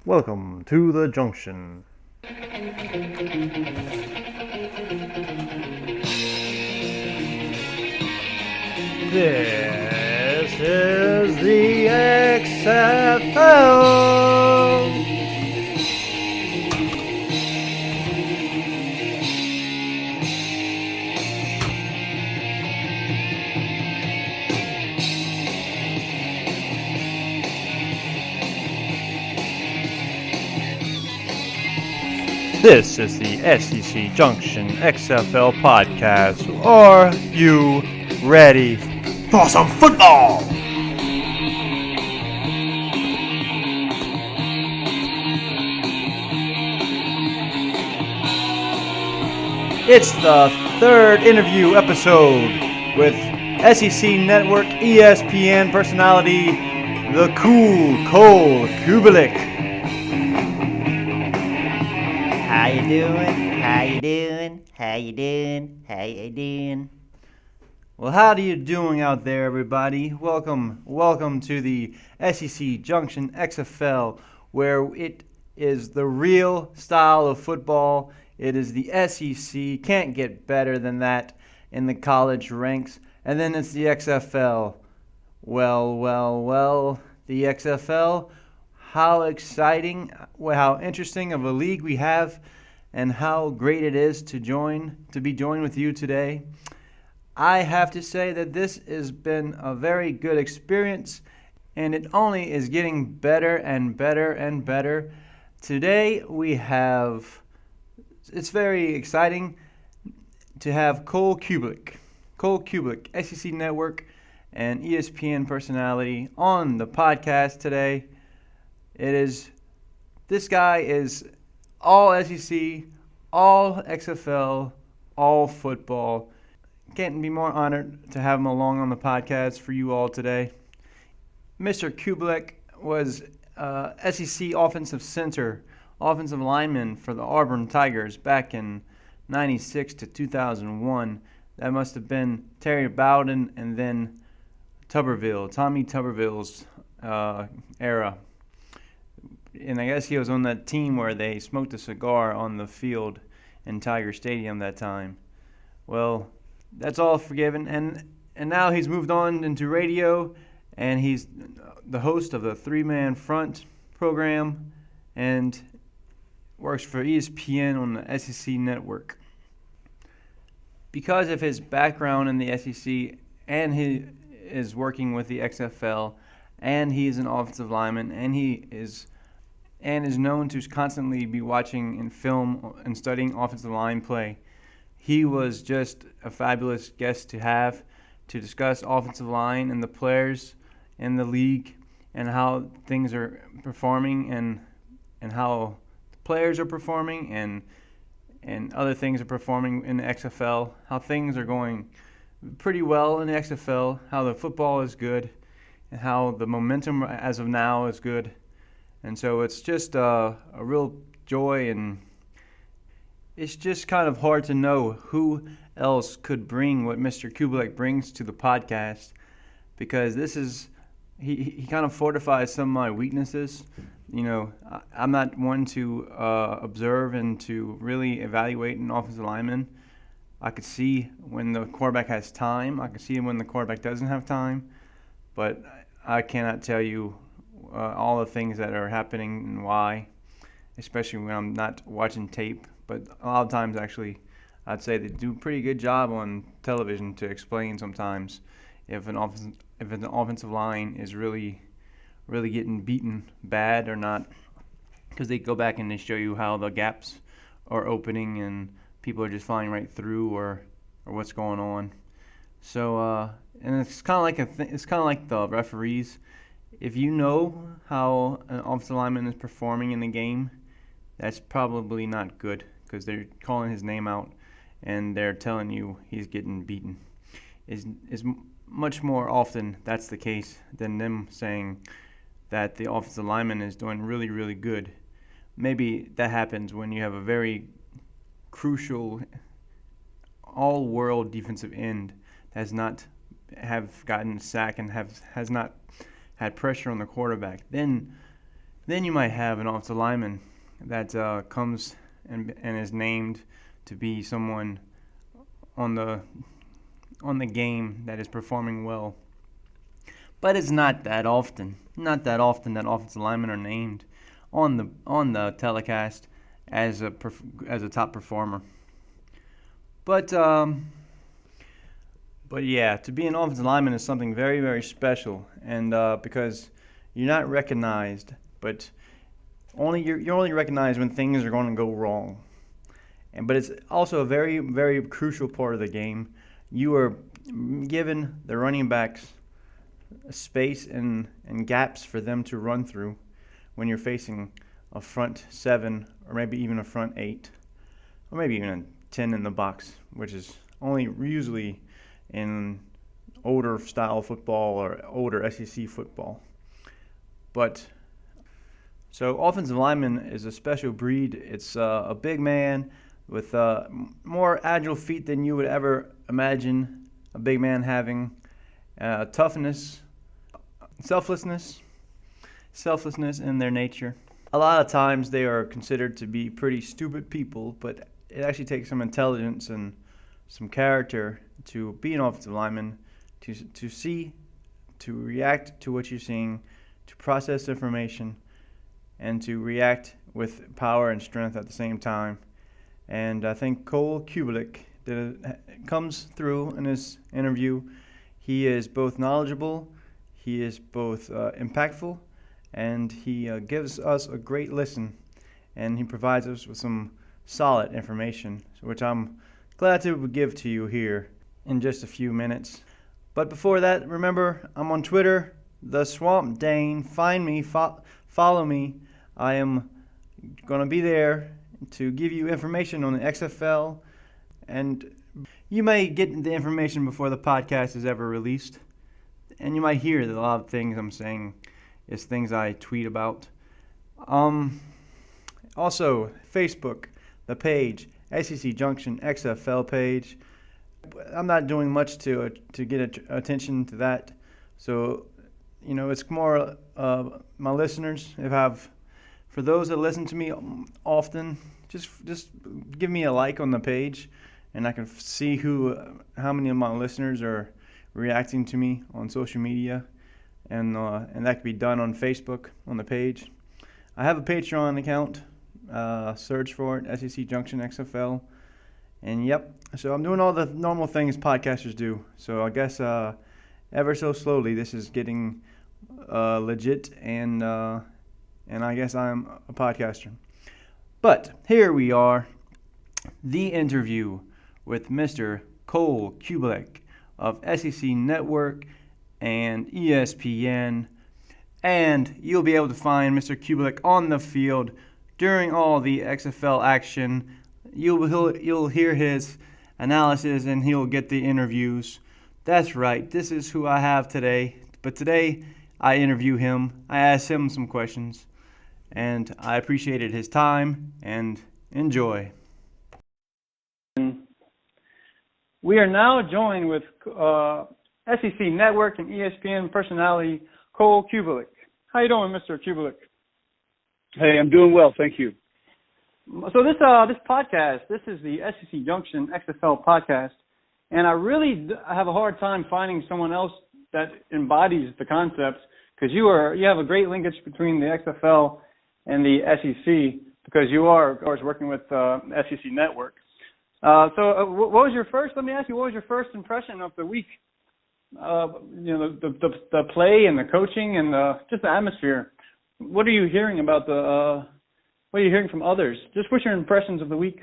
Welcome to the Junction. This is the XFL. This is the SEC Junction XFL podcast. Are you ready for some football? It's the third interview episode with SEC Network ESPN personality, the cool Cole Cubelic. How you doing? How you doing? How you doing? How you doing? Well, how are you doing out there, everybody? Welcome to the SEC Junction XFL, where it is the real style of football. It is the SEC. Can't get better than that in the college ranks. And then it's the XFL. Well, the XFL. How exciting, how interesting of a league we have, and how great it is to be joined with you today. I have to say that this has been a very good experience, and it only is getting better and better and better. Today it's very exciting to have Cole Cubelic, SEC Network and ESPN personality on the podcast today. This guy is all SEC, all XFL, all football. Can't be more honored to have him along on the podcast for you all today. Mr. Cubelic was SEC offensive lineman for the Auburn Tigers back in 96 to 2001. That must have been Terry Bowden and then Tommy Tuberville's era. And I guess he was on that team where they smoked a cigar on the field in Tiger Stadium that time. Well, that's all forgiven. And now he's moved on into radio, and he's the host of the Three-Man Front program and works for ESPN on the SEC Network. Because of his background in the SEC, and he is working with the XFL, and he's an offensive lineman, and is known to constantly be watching and film and studying offensive line play. He was just a fabulous guest to have to discuss offensive line and the players in the league and how things are performing and how the players are performing and other things are performing in the XFL, how things are going pretty well in the XFL, how the football is good, and how the momentum as of now is good. And so it's just a real joy, and it's just kind of hard to know who else could bring what Mr. Cubelic brings to the podcast, because he kind of fortifies some of my weaknesses. You know, I'm not one to observe and to really evaluate an offensive lineman. I could see when the quarterback has time. I could see when the quarterback doesn't have time, but I cannot tell you all the things that are happening and why, especially when I'm not watching tape. But a lot of times, actually, I'd say they do a pretty good job on television to explain sometimes if an offensive line is really getting beaten bad or not, because they go back and they show you how the gaps are opening and people are just flying right through or what's going on. So and it's kind of like the referees. If you know how an offensive lineman is performing in the game, that's probably not good, because they're calling his name out and they're telling you he's getting beaten. Is much more often that's the case than them saying that the offensive lineman is doing really, really good. Maybe that happens when you have a very crucial all-world defensive end that has not have gotten a sack and has not had pressure on the quarterback. Then Then you might have an offensive lineman that comes and is named to be someone on the game that is performing well. But it's not that often. Not that often that offensive linemen are named on the telecast as a top performer. But yeah, to be an offensive lineman is something very, very special, and because you're not recognized, but you're only recognized when things are going to go wrong. But it's also a very, very crucial part of the game. You are given the running backs space and gaps for them to run through when you're facing a front 7 or maybe even a front 8 or maybe even a 10 in the box, which is only usually in older style football or older SEC football. But so offensive lineman is a special breed. It's a big man with more agile feet than you would ever imagine a big man having. Toughness, selflessness in their nature. A lot of times they are considered to be pretty stupid people, but it actually takes some intelligence and some character to be an offensive lineman, to see, to react to what you're seeing, to process information, and to react with power and strength at the same time. And I think Cole Cubelic comes through in his interview. He is both knowledgeable, he is both impactful, and he gives us a great listen, and he provides us with some solid information, which I'm glad to give to you here in just a few minutes. But before that, remember, I'm on Twitter, The Swamp Dane. Find me, follow me. I am going to be there to give you information on the XFL, and you may get the information before the podcast is ever released, and you might hear that a lot of things I'm saying is things I tweet about. Also, Facebook, the page, SEC Junction XFL page. I'm not doing much to get attention to that, so it's more my listeners. For those that listen to me often, just give me a like on the page, and I can see how many of my listeners are reacting to me on social media, and that can be done on Facebook on the page. I have a Patreon account. Search for it, SEC Junction XFL, and yep. So I'm doing all the normal things podcasters do. So I guess ever so slowly this is getting legit, and I guess I'm a podcaster. But here we are, the interview with Mr. Cole Cubelic of SEC Network and ESPN, and you'll be able to find Mr. Cubelic on the field during all the XFL action. You'll hear his analysis, and he'll get the interviews. That's right, this is who I have today. But today I interview him. I asked him some questions, and I appreciated his time, and enjoy. We are now joined with SEC Network and ESPN personality Cole Cubelic. How you doing, Mr. Cubelic? Hey, I'm doing well, thank you. So this podcast, this is the SEC Junction XFL podcast, and I really have a hard time finding someone else that embodies the concepts, because you have a great linkage between the XFL and the SEC, because you are, of course, working with SEC Network. What was your first? Let me ask you, what was your first impression of the week? The play and the coaching and just the atmosphere. What are you hearing about what are you hearing from others? Just what's your impressions of the week?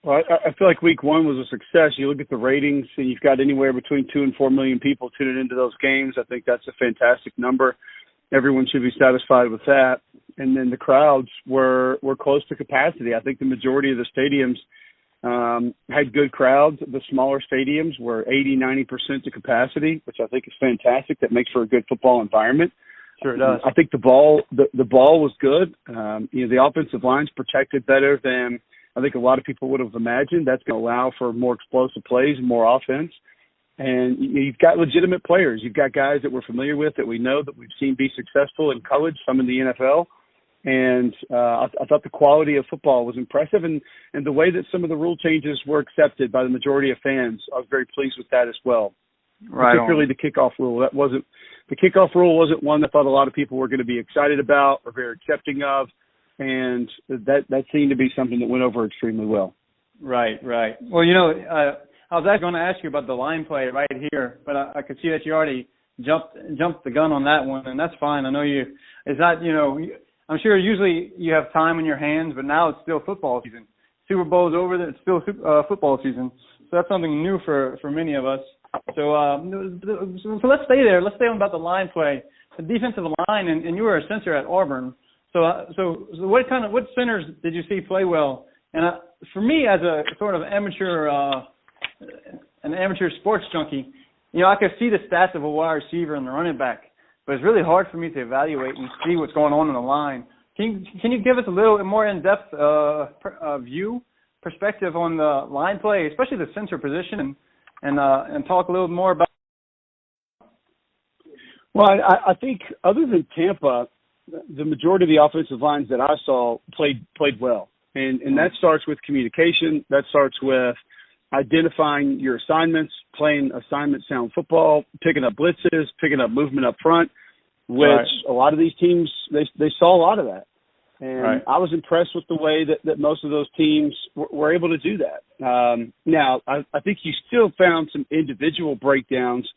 Well, I feel like week one was a success. You look at the ratings, and you've got anywhere between 2 and 4 million people tuning into those games. I think that's a fantastic number. Everyone should be satisfied with that. And then the crowds were close to capacity. I think the majority of the stadiums had good crowds. The smaller stadiums were 80-90% to capacity, which I think is fantastic. That makes for a good football environment. Sure it does. I think the ball was good. The offensive line's protected better than I think a lot of people would have imagined. That's going to allow for more explosive plays and more offense. And you've got legitimate players. You've got guys that we're familiar with, that we know, that we've seen be successful in college, some in the NFL. And I thought the quality of football was impressive, and the way that some of the rule changes were accepted by the majority of fans, I was very pleased with that as well. Right. Particularly the kickoff rule. The kickoff rule wasn't one that I thought a lot of people were going to be excited about or very accepting of, and that seemed to be something that went over extremely well. Right. Well, I was actually going to ask you about the line play right here, but I could see that you already jumped the gun on that one, and that's fine. I know you. It's not, I'm sure usually you have time in your hands, but now it's still football season. Super Bowl's over, it's still football season. So that's something new for many of us. So let's stay there. Let's stay on about the line play, the defensive line, and you were a center at Auburn. So what centers did you see play well? And for me, as a sort of amateur sports junkie, I could see the stats of a wide receiver and the running back, but it's really hard for me to evaluate and see what's going on in the line. Can you give us a little more in-depth perspective on the line play, especially the center position, and talk a little more about? Well, I think other than Tampa, the majority of the offensive lines that I saw played well, and that starts with communication. That starts with identifying your assignments, playing assignment sound football, picking up blitzes, picking up movement up front, which a lot of these teams, they saw a lot of that. And I was impressed with the way that most of those teams were able to do that. Now, I think you still found some individual breakdowns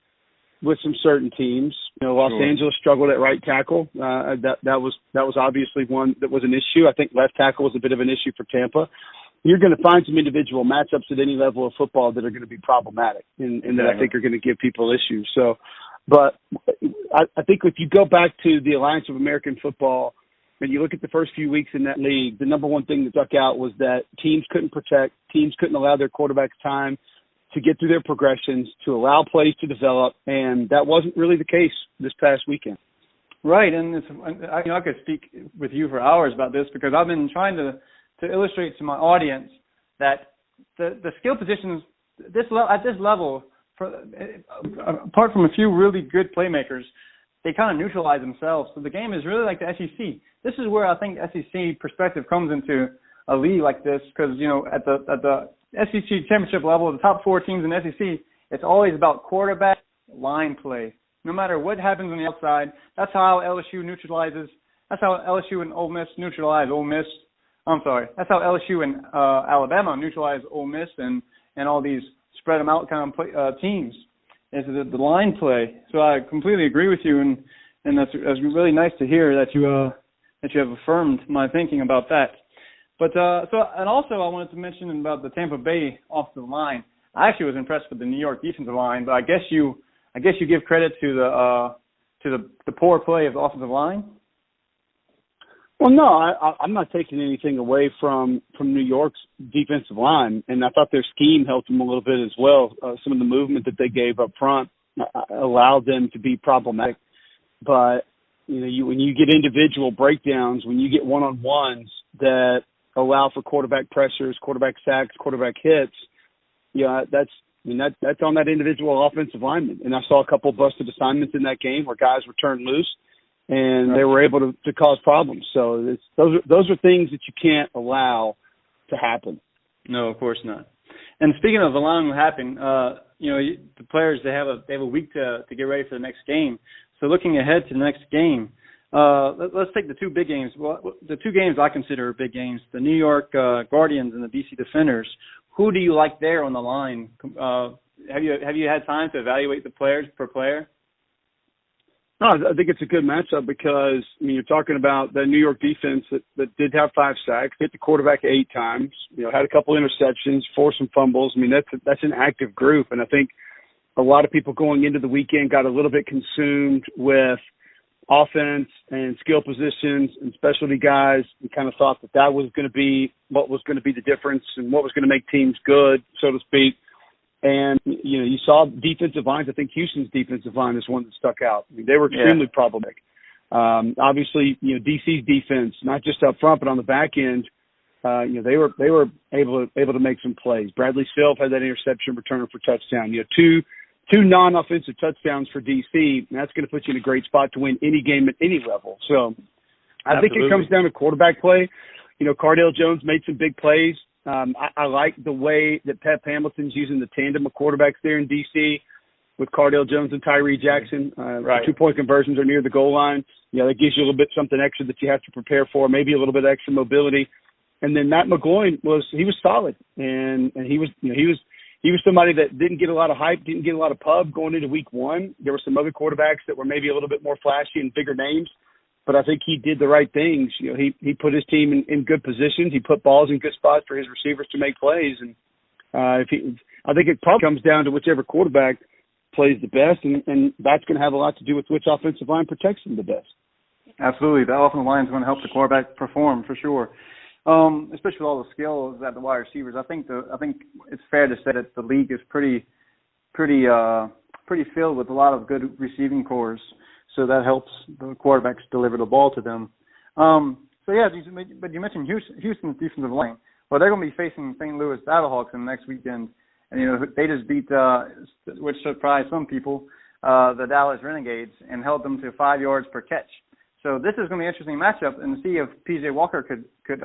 with some certain teams. Los Angeles struggled at right tackle. That was obviously one that was an issue. I think left tackle was a bit of an issue for Tampa. You're going to find some individual matchups at any level of football that are going to be problematic and that I think are going to give people issues. So, but I think if you go back to the Alliance of American Football and you look at the first few weeks in that league, the number one thing that stuck out was that teams couldn't protect, teams couldn't allow their quarterbacks time to get through their progressions, to allow plays to develop, and that wasn't really the case this past weekend. Right, and I could speak with you for hours about this because I've been trying to illustrate to my audience that the skill positions at this level, apart from a few really good playmakers, they kind of neutralize themselves. So the game is really like the SEC. This is where I think SEC perspective comes into a league like this because, at the SEC championship level, the top four teams in the SEC, it's always about quarterback line play. No matter what happens on the outside, that's how LSU neutralizes. That's how LSU and Ole Miss neutralize Ole Miss. I'm sorry. That's how LSU and Alabama neutralize Ole Miss and all these spread them out kind of teams. Is the line play. So I completely agree with you, and that's really nice to hear that you have affirmed my thinking about that. But and also I wanted to mention about the Tampa Bay offensive line. I actually was impressed with the New York defensive line, but I guess you give credit to the poor play of the offensive line. Well, no, I'm not taking anything away from New York's defensive line, and I thought their scheme helped them a little bit as well. Some of the movement that they gave up front allowed them to be problematic. But when you get individual breakdowns, when you get one-on-ones that allow for quarterback pressures, quarterback sacks, quarterback hits, that's on that individual offensive lineman. And I saw a couple busted assignments in that game where guys were turned loose. And they were able to cause problems. So those are things that you can't allow to happen. No, of course not. And speaking of allowing it to happen, the players they have a week to get ready for the next game. So looking ahead to the next game, let's take the two big games. Well, the two games I consider big games: the New York Guardians and the DC Defenders. Who do you like there on the line? Have you had time to evaluate the players per player? No, I think it's a good matchup because, you're talking about the New York defense that did have 5 sacks, hit the quarterback 8 times, had a couple interceptions, forced some fumbles. That's an active group. And I think a lot of people going into the weekend got a little bit consumed with offense and skill positions and specialty guys and kind of thought that was going to be what was going to be the difference and what was going to make teams good, so to speak. And, you saw defensive lines. I think Houston's defensive line is one that stuck out. They were extremely problematic. Obviously, DC's defense, not just up front, but on the back end, they were able to make some plays. Bradley Silv had that interception returner for touchdown. 2 2 non-offensive touchdowns for DC, and that's going to put you in a great spot to win any game at any level. So I think it comes down to quarterback play. Cardale Jones made some big plays. I like the way that Pep Hamilton's using the tandem of quarterbacks there in DC with Cardale Jones and Tyree Jackson. Right. 2-point conversions are near the goal line. That gives you a little bit something extra that you have to prepare for, maybe a little bit extra mobility. And then Matt McGloin was solid, and he was somebody that didn't get a lot of hype, didn't get a lot of pub going into week 1. There were some other quarterbacks that were maybe a little bit more flashy and bigger names, but I think he did the right things. He put his team in good positions. He put balls in good spots for his receivers to make plays, and I think it probably comes down to whichever quarterback plays the best, and that's going to have a lot to do with which offensive line protects them the best. Absolutely. The offensive line is going to help the quarterback perform for sure, especially with all the skills at the wide receivers. I think it's fair to say that the league is pretty filled with a lot of good receiving cores, so that helps the quarterbacks deliver the ball to them. But you mentioned Houston's defensive line. Well, they're going to be facing St. Louis Battlehawks in the next weekend. And, they just beat, which surprised some people, the Dallas Renegades and held them to 5 yards per catch. So this is going to be an interesting matchup, and to see if P.J. Walker could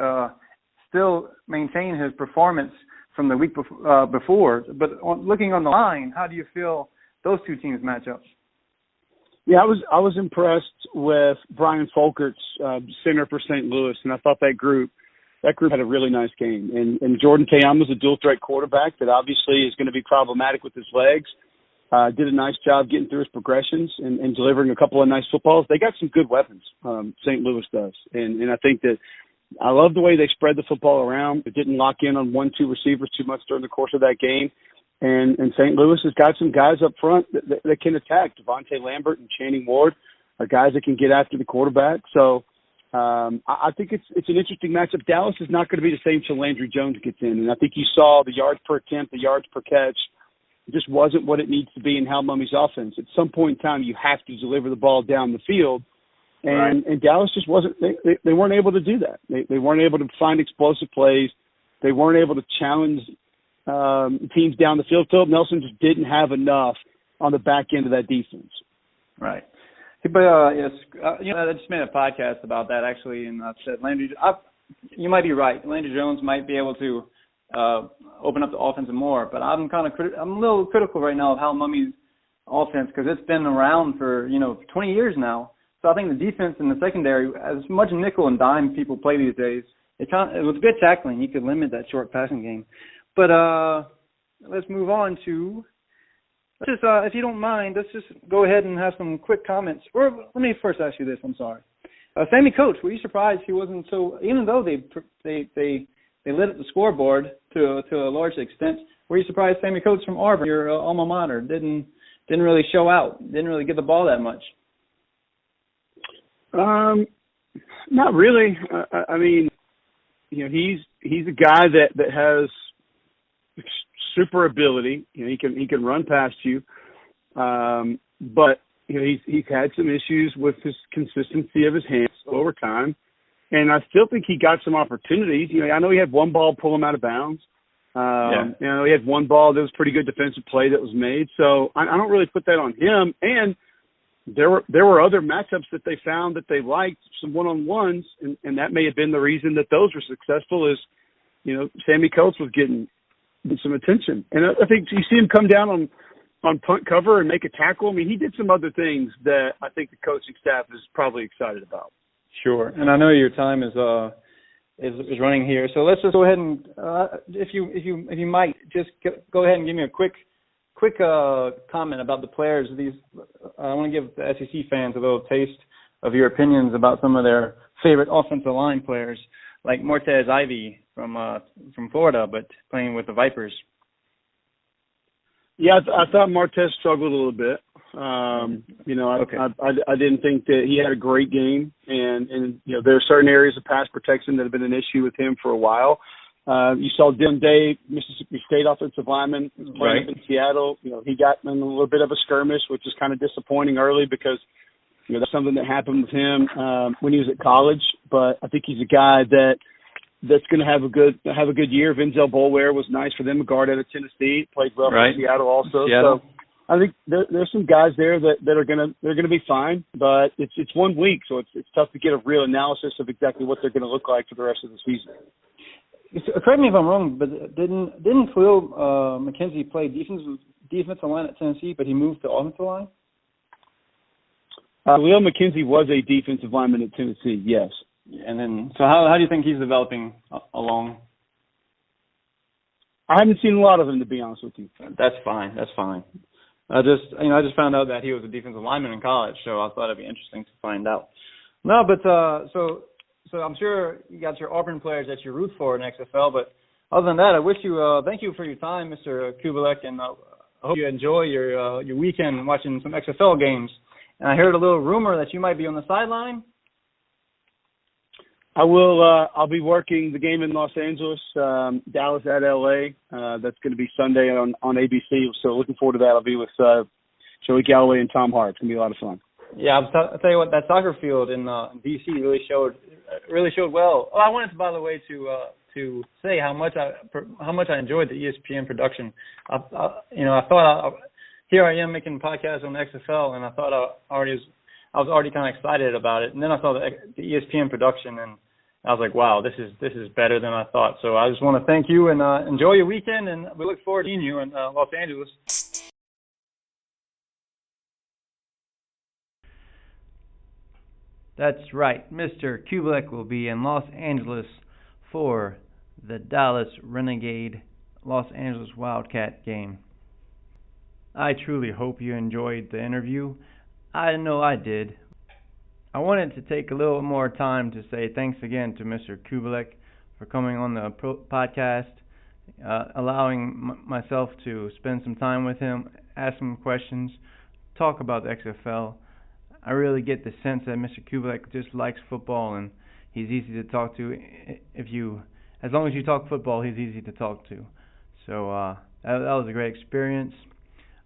still maintain his performance from the week before. But looking on the line, how do you feel those two teams match up? Yeah, I was impressed with Brian Folkert's center for St. Louis, and I thought that group had a really nice game. And Jordan Te'ama's a dual-threat quarterback that obviously is going to be problematic with his legs. Did a nice job getting through his progressions and delivering a couple of nice footballs. They got some good weapons, St. Louis does. And I think that I love the way they spread the football around. They didn't lock in on 1-2 receivers too much during the course of that game. And St. Louis has got some guys up front that can attack. Devontae Lambert and Channing Ward are guys that can get after the quarterback. So I think it's an interesting matchup. Dallas is not going to be the same till Landry Jones gets in. And I think you saw the yards per attempt, the yards per catch. It just wasn't what it needs to be in Hal Mummy's offense. At some point in time, you have to deliver the ball down the field. And Dallas just wasn't – they weren't able to do that. They weren't able to find explosive plays. They weren't able to challenge teams down the field. Philip Nelson just didn't have enough on the back end of that defense. Right. But, yes, I just made a podcast about that, actually, and I said you might be right. Landry Jones might be able to open up the offense more, but I'm a little critical right now of Hal Mummy's offense because it's been around for 20 years now. So I think the defense and the secondary, as much nickel and dime people play these days, with good tackling, you could limit that short passing game. But let's move on to if you don't mind, let's just go ahead and have some quick comments. Or let me first ask you this. I'm sorry, Sammy Coates. Were you surprised he wasn't so? Even though they lit up the scoreboard to a large extent, were you surprised Sammy Coates from Auburn, your alma mater, didn't really show out, didn't really get the ball that much? Not really. I mean, he's a guy that has super ability. He can run past you, but he's had some issues with his consistency of his hands over time. And I still think he got some opportunities. I know he had one ball pull him out of bounds. He had one ball that was pretty good defensive play that was made. So I don't really put that on him. And there were other matchups that they found that they liked, some one-on-ones, and that may have been the reason that those were successful is, Sammy Coates was getting some attention. And I think you see him come down on punt cover and make a tackle. I mean, he did some other things that I think the coaching staff is probably excited about. Sure. And I know your time is running here, so let's just go ahead and if you might just go ahead and give me a quick comment about the players. I want to give the SEC fans a little taste of your opinions about some of their favorite offensive line players, like Mortez Ivy from Florida, but playing with the Vipers. Yeah, I thought Martez struggled a little bit. I didn't think that he had a great game, and there are certain areas of pass protection that have been an issue with him for a while. You saw Dylan Day, Mississippi State offensive lineman, playing up in Seattle. He got in a little bit of a skirmish, which is kind of disappointing early because that's something that happened with him when he was at college. But I think he's a guy that's going to have a good year. Vinzel Boulware was nice for them. A guard out of Tennessee, played well for Seattle also. Seattle. I think there's some guys there that are gonna be fine, but it's 1 week, so it's tough to get a real analysis of exactly what they're gonna look like for the rest of the season. Correct me if I'm wrong, but didn't Khalil McKenzie play defensive line at Tennessee, but he moved to offensive line? Leo McKenzie was a defensive lineman at Tennessee, yes. And then, so how do you think he's developing along? I haven't seen a lot of him, to be honest with you. That's fine. I just found out that he was a defensive lineman in college, so I thought it'd be interesting to find out. No, but so I'm sure you got your Auburn players that you root for in XFL, but other than that, I wish you thank you for your time, Mr. Cubelic, and I hope you enjoy your weekend watching some XFL games. And I heard a little rumor that you might be on the sideline. I will. I'll be working the game in Los Angeles, Dallas at LA. That's going to be Sunday on ABC. So looking forward to that. I'll be with Joey Galloway and Tom Hart. It's going to be a lot of fun. Yeah, I'll tell you what. That soccer field in DC really showed well. Oh, I wanted, by the way, to say how much I enjoyed the ESPN production. I thought here I am making podcasts on XFL, and I thought I was already kind of excited about it. And then I saw the ESPN production, and I was like, wow, this is better than I thought. So I just want to thank you and enjoy your weekend, and we look forward to seeing you in Los Angeles. That's right. Mr. Cubelic will be in Los Angeles for the Dallas Renegade Los Angeles Wildcat game. I truly hope you enjoyed the interview. I know I did. I wanted to take a little more time to say thanks again to Mr. Cubelic for coming on the podcast, allowing myself to spend some time with him, ask him questions, talk about the XFL. I really get the sense that Mr. Cubelic just likes football, and he's easy to talk to. As long as you talk football, he's easy to talk to. So that was a great experience.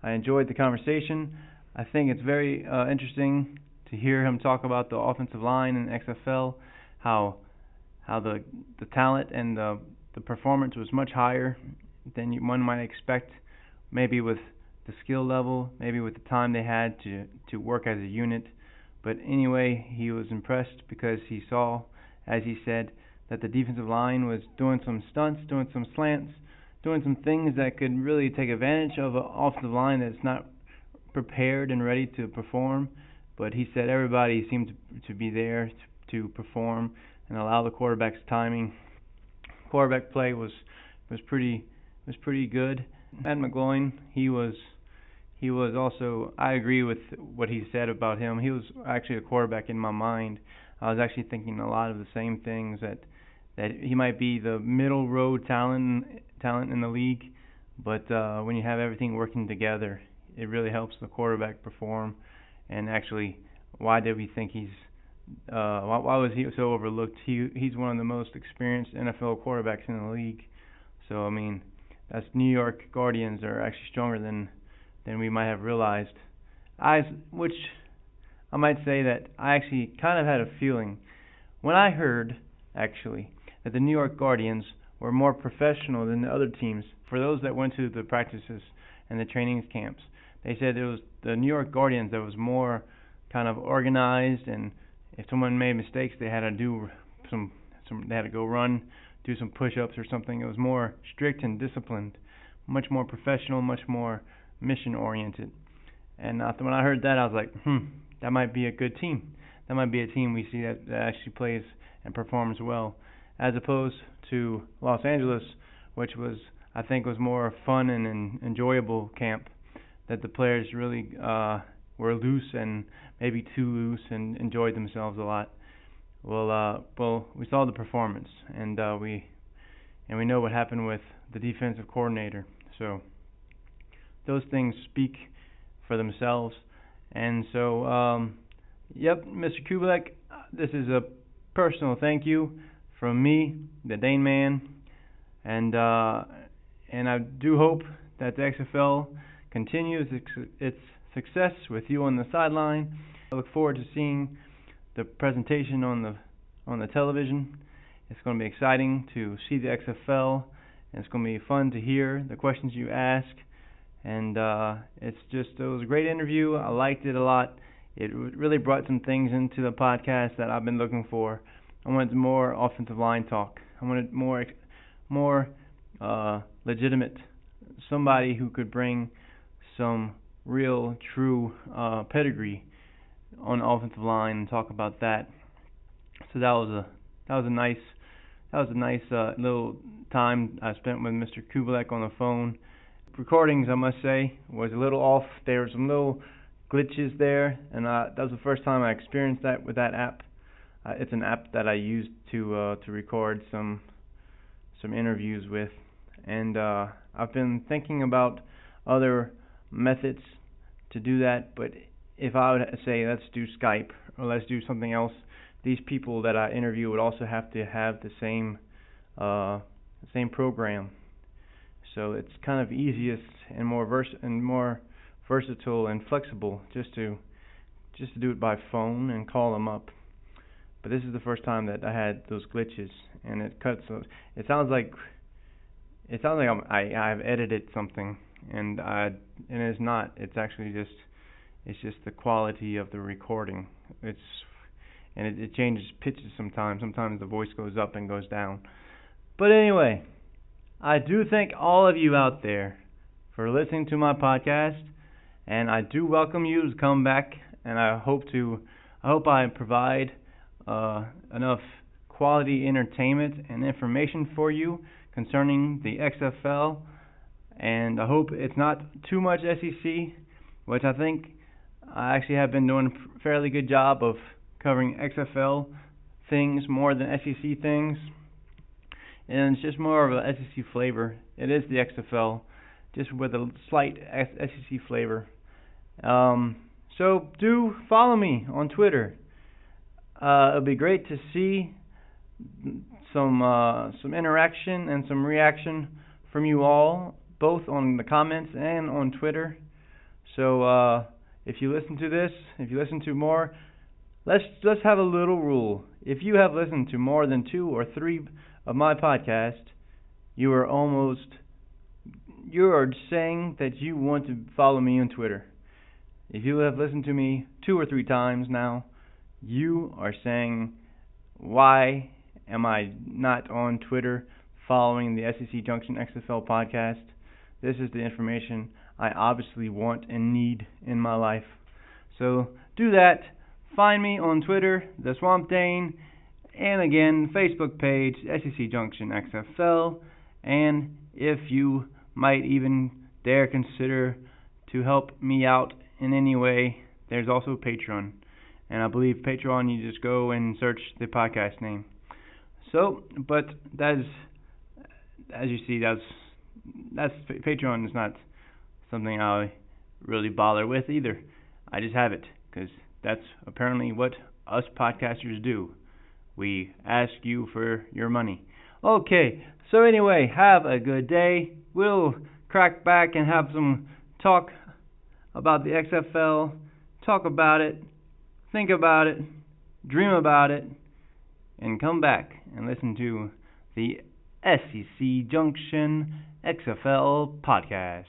I enjoyed the conversation. I think it's very interesting to hear him talk about the offensive line in XFL, how the talent and the performance was much higher than one might expect, maybe with the skill level, maybe with the time they had to work as a unit. But anyway, he was impressed because he saw, as he said, that the defensive line was doing some stunts, doing some slants, doing some things that could really take advantage of an offensive line that's not prepared and ready to perform. But he said everybody seemed to be there to perform and allow the quarterback's timing. Quarterback play was pretty good. Matt McGloin, he was also, I agree with what he said about him. He was actually a quarterback in my mind. I was actually thinking a lot of the same things, that he might be the middle road talent in the league, but when you have everything working together, it really helps the quarterback perform. And actually, why did we think why was he so overlooked? He's one of the most experienced NFL quarterbacks in the league. So I mean, that's New York Guardians are actually stronger than we might have realized. Which I might say that I actually kind of had a feeling when I heard actually that the New York Guardians were more professional than the other teams. For those that went to the practices and the training camps, they said it was the New York Guardians that was more kind of organized, and if someone made mistakes, they had to do they had to go run, do some push-ups or something. It was more strict and disciplined, much more professional, much more mission-oriented. And when I heard that, I was like, that might be a good team. That might be a team we see that actually plays and performs well, as opposed to Los Angeles, which I think was more fun and an enjoyable camp, that the players really were loose and maybe too loose and enjoyed themselves a lot. Well, we saw the performance, and we know what happened with the defensive coordinator. So those things speak for themselves. And so, yep, Mr. Cubelic, this is a personal thank you from me, the Dane Man, and I do hope that the XFL continues its success with you on the sideline. I look forward to seeing the presentation on the television. It's going to be exciting to see the XFL, and it's going to be fun to hear the questions you ask, And it was a great interview. I liked it a lot. It really brought some things into the podcast that I've been looking for. I wanted more offensive line talk. I wanted more legitimate, somebody who could bring some real, true pedigree on the offensive line and talk about that. So that was a nice little time I spent with Mr. Cubelic on the phone. Recordings, I must say, was a little off. There were some little glitches there, and that was the first time I experienced that with that app. It's an app that I used to record some interviews with, and I've been thinking about other methods to do that. But if I would say let's do Skype or let's do something else, these people that I interview would also have to have the same program. So it's kind of easiest and more versatile and flexible just to do it by phone and call them up. But this is the first time that I had those glitches, and it sounds like I've edited something, and it's not. It's actually just the quality of the recording. It changes pitches sometimes. Sometimes the voice goes up and goes down. But anyway, I do thank all of you out there for listening to my podcast, and I do welcome you to come back, and I hope I provide enough quality entertainment and information for you concerning the XFL, and I hope it's not too much SEC, which I think I actually have been doing a fairly good job of covering XFL things more than SEC things, and it's just more of a SEC flavor. It is the XFL, just with a slight SEC flavor. So do follow me on Twitter. It'll be great to see some interaction and some reaction from you all, both on the comments and on Twitter. So if you listen to this, if you listen to more, let's have a little rule. If you have listened to more than 2 or 3 of my podcasts, you are saying that you want to follow me on Twitter. If you have listened to me 2 or 3 times now, you are saying, why am I not on Twitter following the SEC Junction XFL podcast? This is the information I obviously want and need in my life. So do that. Find me on Twitter, The Swamp Dane, and again, Facebook page, SEC Junction XFL. And if you might even dare consider to help me out in any way, there's also Patreon. And I believe Patreon, you just go and search the podcast name. So, but that is, as you see, that's Patreon is not something I really bother with either. I just have it because that's apparently what us podcasters do. We ask you for your money. Okay, so anyway, have a good day. We'll crack back and have some talk about the XFL, talk about it, think about it, dream about it, and come back and listen to the SEC Junction XFL podcast.